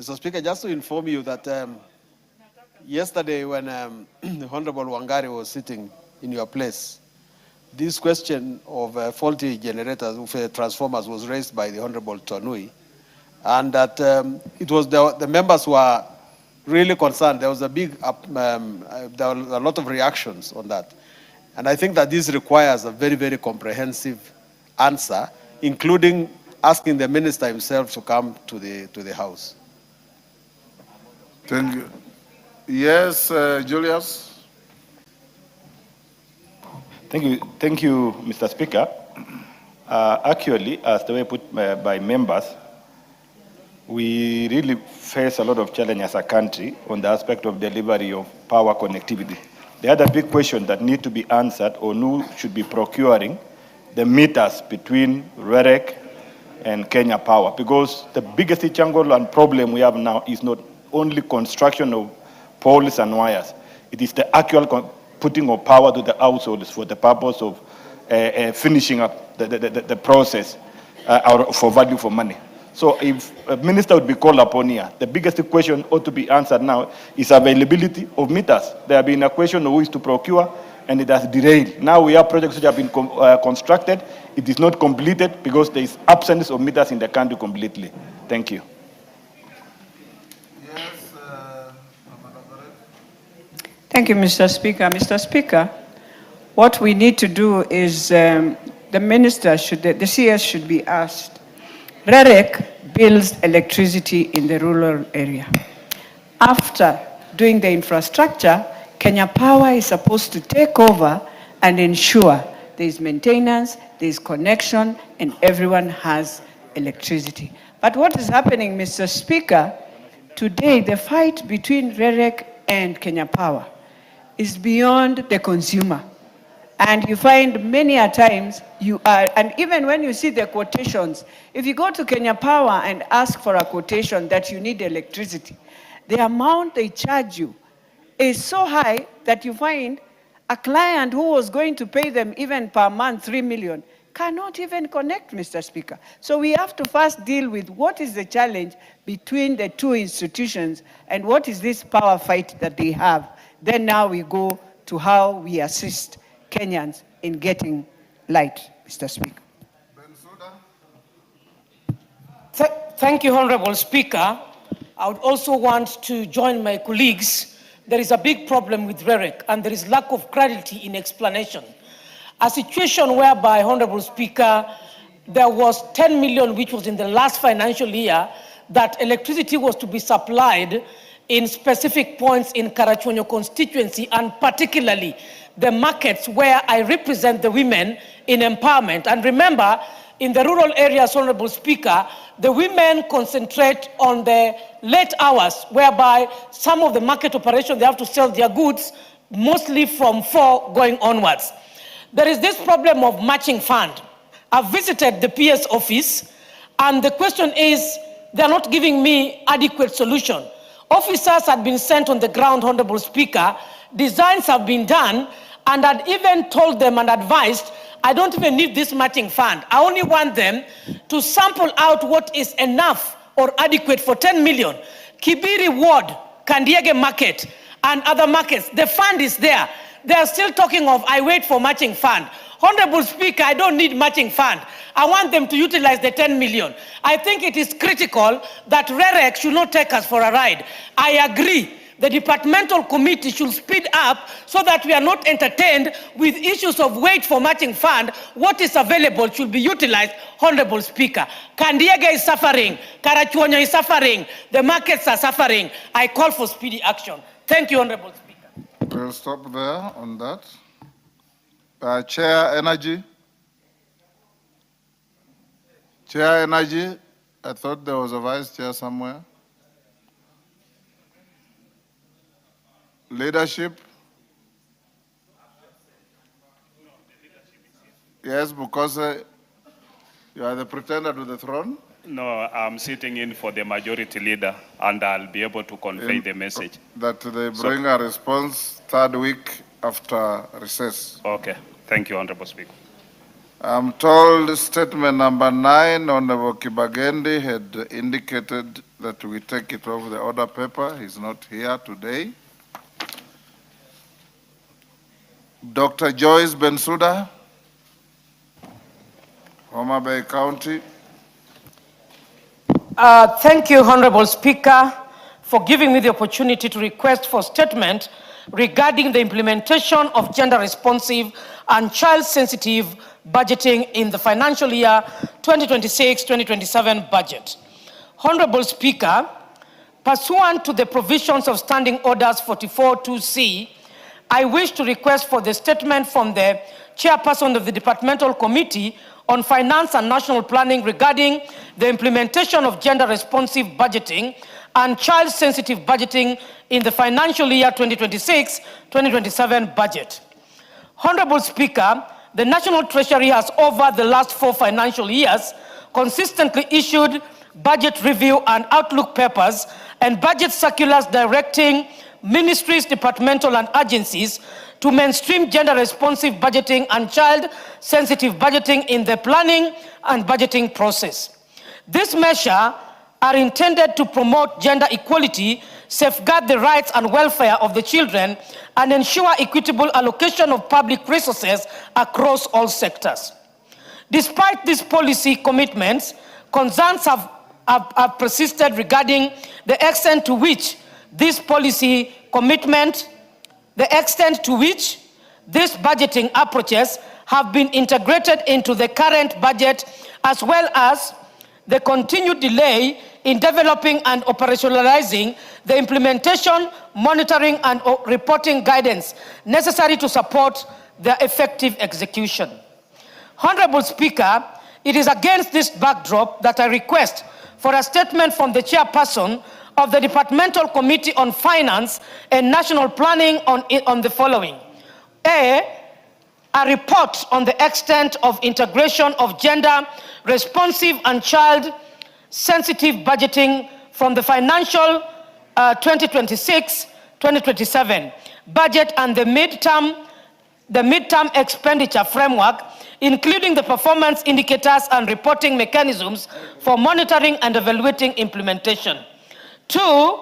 Mr. Speaker, just to inform you that yesterday when the Honorable Wangari was sitting in your place, this question of faulty generators, of transformers, was raised by the Honorable Tonui, and that it was the members who are really concerned. There was a big, there were a lot of reactions on that. And I think that this requires a very, very comprehensive answer, including asking the minister himself to come to the House. Thank you. Yes, Julius. Thank you, Mr. Speaker. Actually, as the way put by members, we really face a lot of challenge as a country on the aspect of delivery of power connectivity. The other big question that need to be answered, or who should be procuring the meters between REREC and Kenya Power, because the biggest jungle and problem we have now is not only construction of poles and wires, it is the actual putting of power to the households for the purpose of finishing up the process for value for money. So if a minister would be called upon here, the biggest question ought to be answered now is availability of meters. There have been a question of who is to procure, and it has derailed. Now we have projects which have been constructed. It is not completed because there is absence of meters in the country completely. Thank you. Yes, Thank you, Mr. Speaker. Mr. Speaker, what we need to do is the minister should, the CS should be asked. REREC builds electricity in the rural area. After doing the infrastructure, Kenya Power is supposed to take over and ensure there is maintenance, there is connection, and everyone has electricity. But what is happening, Mr. Speaker, today the fight between REREC and Kenya Power is beyond the consumer. And you find many a times you are, and even when you see the quotations, if you go to Kenya Power and ask for a quotation that you need electricity, the amount they charge you is so high that you find a client who was going to pay them even per month 3 million cannot even connect, Mr. Speaker. So we have to first deal with what is the challenge between the two institutions and what is this power fight that they have. Then now we go to how we assist Kenyans in getting light, Mr. Speaker. Thank you, Honorable Speaker. I would also want to join my colleagues. There is a big problem with REREC, and there is lack of clarity in explanation. A situation whereby, Honorable Speaker, there was 10 million, which was in the last financial year, that electricity was to be supplied in specific points in Karachuonyo constituency, and particularly the markets where I represent the women in empowerment. And remember, in the rural areas, Honorable Speaker, the women concentrate on the late hours, whereby some of the market operations, they have to sell their goods, mostly from 4 going onwards. There is this problem of matching fund. I've visited the PS office, and the question is, they're not giving me adequate solution. Officers had been sent on the ground, Honorable Speaker, designs have been done, and I'd even told them and advised, I don't even need this matching fund. I only want them to sample out what is enough or adequate for 10 million. Kibiri Ward, Kandiege Market, and other markets, the fund is there. They are still talking of, I wait for matching fund. Honorable Speaker, I don't need matching fund. I want them to utilize the 10 million. I think it is critical that REREC should not take us for a ride. I agree. The departmental committee should speed up so that we are not entertained with issues of wait for matching fund. What is available should be utilized, Honorable Speaker. Kandiege is suffering. Karachuonyo is suffering. The markets are suffering. I call for speedy action. Thank you, Honorable Speaker. We'll stop there on that. Chair Energy. Chair Energy, I thought there was a vice chair somewhere. Leadership. Yes, because you are the pretender to the throne. No, I'm sitting in for the majority leader, and I'll be able to convey the message. That they bring a response 3rd week after recess. Okay. Thank you, Honorable Speaker. I'm told statement number 9, Honorable Kibagendi had indicated that we take it off the order paper. He's not here today. Dr. Joyce Bensouda, Homa Bay County. Thank you, Honorable Speaker, for giving me the opportunity to request for statement regarding the implementation of gender-responsive and child-sensitive budgeting in the financial year 2026-2027 budget. Honorable Speaker, pursuant to the provisions of Standing Orders 44-2C, I wish to request for the statement from the Chairperson of the Departmental Committee on Finance and National Planning regarding the implementation of gender-responsive budgeting and child-sensitive budgeting in the financial year 2026-2027 budget. Honorable Speaker, the National Treasury has over the last 4 financial years consistently issued budget review and outlook papers and budget circulars directing ministries, departmental and agencies to mainstream gender-responsive budgeting and child-sensitive budgeting in the planning and budgeting process. This measure are intended to promote gender equality, safeguard the rights and welfare of the children, and ensure equitable allocation of public resources across all sectors. Despite these policy commitments, concerns have persisted regarding the extent to which this policy commitment, the extent to which these budgeting approaches have been integrated into the current budget, as well as the continued delay in developing and operationalizing the implementation, monitoring, and reporting guidance necessary to support their effective execution. Honorable Speaker, it is against this backdrop that I request for a statement from the Chairperson of the Departmental Committee on Finance and National Planning on the following. A report on the extent of integration of gender-responsive and child-sensitive budgeting from the financial 2026-2027 budget and the midterm expenditure framework, including the performance indicators and reporting mechanisms for monitoring and evaluating implementation. 2,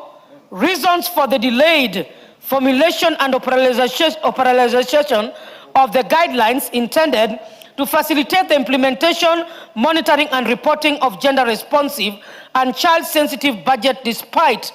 reasons for the delayed formulation and operationalization of the guidelines intended to facilitate the implementation, monitoring, and reporting of gender-responsive and child-sensitive budget despite